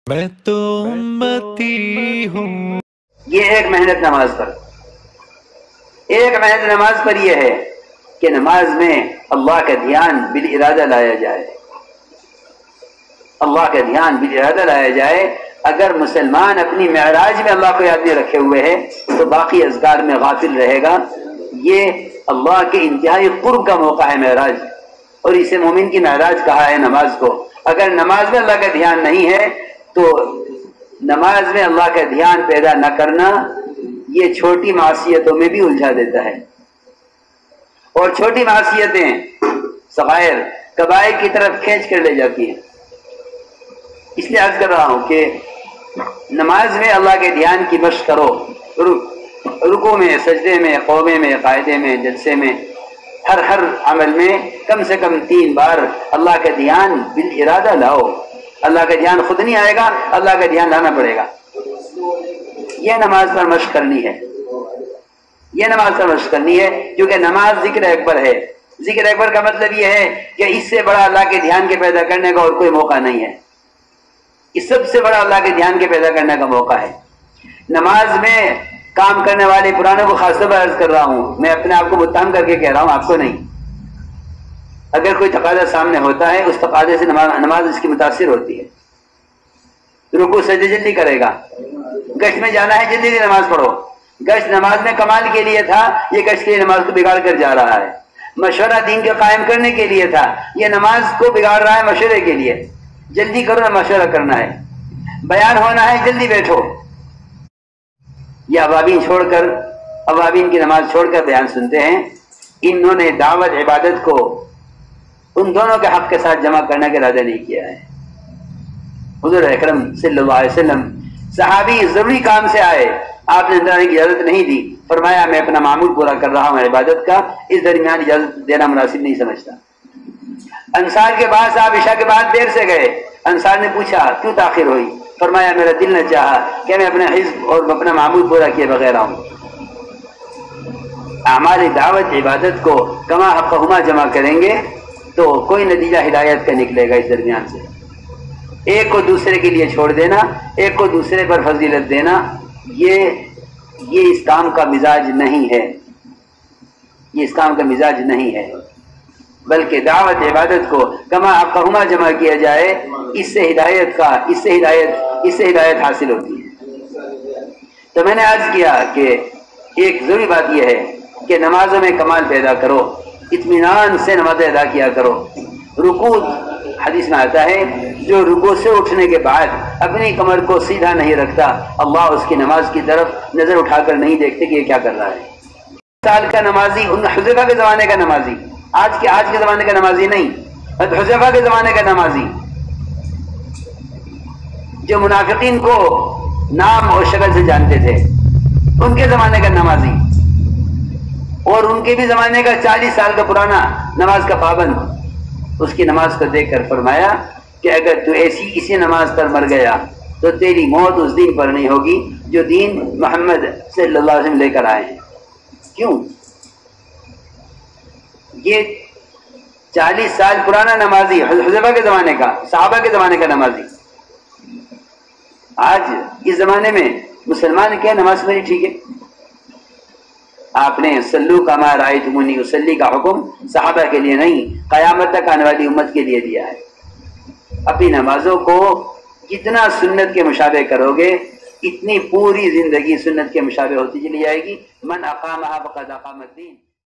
میں تو امتی ہوں۔ یہ ایک محنت نماز پر، ایک محنت نماز پر یہ ہے کہ نماز میں اللہ کا دھیان بالارادہ لایا جائے، اللہ کا دھیان بالارادہ لایا جائے۔ اگر مسلمان اپنی معراج میں اللہ کو یاد نہیں رکھے ہوئے ہے تو باقی اذکار میں غافل رہے گا۔ یہ اللہ کے انتہائی قرب کا موقع ہے معراج، اور اسے مومن کی معراج کہا ہے نماز کو۔ اگر نماز میں اللہ کا دھیان نہیں ہے تو نماز میں اللہ کا دھیان پیدا نہ کرنا یہ چھوٹی معصیتوں میں بھی الجھا دیتا ہے، اور چھوٹی معصیتیں صغائر کبائر کی طرف کھینچ کر لے جاتی ہیں۔ اس لیے عرض کر رہا ہوں کہ نماز میں اللہ کے دھیان کی مشق کرو، رکوع میں، سجدے میں، قومے میں، قاعدے میں، جلسے میں، ہر عمل میں کم سے کم 3 بار اللہ کا دھیان بالارادہ لاؤ۔ اللہ کا دھیان خود نہیں آئے گا، اللہ کا دھیان لانا پڑے گا۔ یہ نماز پر مشق کرنی ہے، یہ نماز پر مشق کرنی ہے، کیونکہ نماز ذکر اکبر ہے۔ ذکر اکبر کا مطلب یہ ہے کہ اس سے بڑا اللہ کے دھیان کے پیدا کرنے کا اور کوئی موقع نہیں ہے۔ اس سب سے بڑا اللہ کے دھیان کے پیدا کرنے کا موقع ہے۔ نماز میں کام کرنے والے پرانوں کو خاص طور پر عرض کر رہا ہوں، میں اپنے آپ کو متہم کر کے کہہ رہا ہوں، آپ کو نہیں۔ اگر کوئی تقاضا سامنے ہوتا ہے اس تقاضے سے نماز اس کی متاثر ہوتی ہے۔ رکوع سجدے جلدی کرے گا، گشت میں جانا ہے جلدی نماز پڑھو۔ گشت نماز میں کمال کے لیے تھا، یہ گشت کے لیے نماز کو بگاڑ کر جا رہا ہے۔ مشورہ دین کے قائم کرنے کے لیے تھا، یہ نماز کو بگاڑ رہا ہے مشورے کے لیے۔ جلدی کرو نہ مشورہ کرنا ہے، بیان ہونا ہے جلدی بیٹھو۔ یہ عوابین کی نماز چھوڑ کر بیان سنتے ہیں۔ انہوں نے دعوت عبادت کو ان دونوں کے حق کے ساتھ جمع کرنے کا ارادہ نہیں کیا ہے۔ حضور اکرم صلی اللہ علیہ وسلم صحابی ضروری کام سے آئے، آپ نے اندر آنے کی اجازت نہیں دی، فرمایا میں اپنا معمول پورا کر رہا ہوں عبادت کا، اس درمیان اجازت دینا مناسب نہیں سمجھتا۔ انصار کے پاس آپ عشاء کے بعد دیر سے گئے، انصار نے پوچھا کیوں تاخیر ہوئی؟ فرمایا میرا دل نہ چاہا کہ میں اپنا حزب اور اپنا معمول پورا کیے بغیر آؤں۔ اعمال دعوت عبادت کو کما حقہما جمع کریں گے تو کوئی نتیجہ ہدایت کا نکلے گا۔ اس درمیان سے ایک کو دوسرے کے لیے چھوڑ دینا، ایک کو دوسرے پر فضیلت دینا، یہ اس کام کا مزاج نہیں ہے، یہ اس کام کا مزاج نہیں ہے، بلکہ دعوت عبادت کو کما حقہما جمع کیا جائے، اس سے ہدایت حاصل ہوتی ہے۔ تو میں نے عرض کیا کہ ایک ضروری بات یہ ہے کہ نمازوں میں کمال پیدا کرو، اطمینان سے نماز ادا کیا کرو۔ رکوع حدیث میں آتا ہے جو رکوع سے اٹھنے کے بعد اپنی کمر کو سیدھا نہیں رکھتا، اللہ اس کی نماز کی طرف نظر اٹھا کر نہیں دیکھتے کہ یہ کیا کر رہا ہے۔ سال کا نمازی، حذیفہ کے زمانے کا نمازی، آج کے زمانے کا نمازی نہیں، حذیفہ کے زمانے کا نمازی جو منافقین کو نام اور شکل سے جانتے تھے، ان کے زمانے کا نمازی، اور ان کے بھی زمانے کا 40 سال کا پرانا نماز کا پابند، اس کی نماز کو دیکھ کر فرمایا کہ اگر تو اسی نماز پر مر گیا تو تیری موت اس دین پر نہیں ہوگی جو دین محمد صلی اللہ علیہ وسلم لے کر آئے ہیں۔ کیوں؟ یہ 40 سال پرانا نمازی، حذیفہ کے زمانے کا، صحابہ کے زمانے کا نمازی، آج اس زمانے میں مسلمان کیا نماز میری ٹھیک ہے؟ آپ نے صلو کما رأیتمونی اصلی کا حکم صحابہ کے لیے نہیں، قیامت تک آنے والی امت کے لیے دیا ہے۔ اپنی نمازوں کو جتنا سنت کے مشابہ کرو گے اتنی پوری زندگی سنت کے مشابہ ہوتی چلی جائے گی۔ من اقامها فقد اقام الدین۔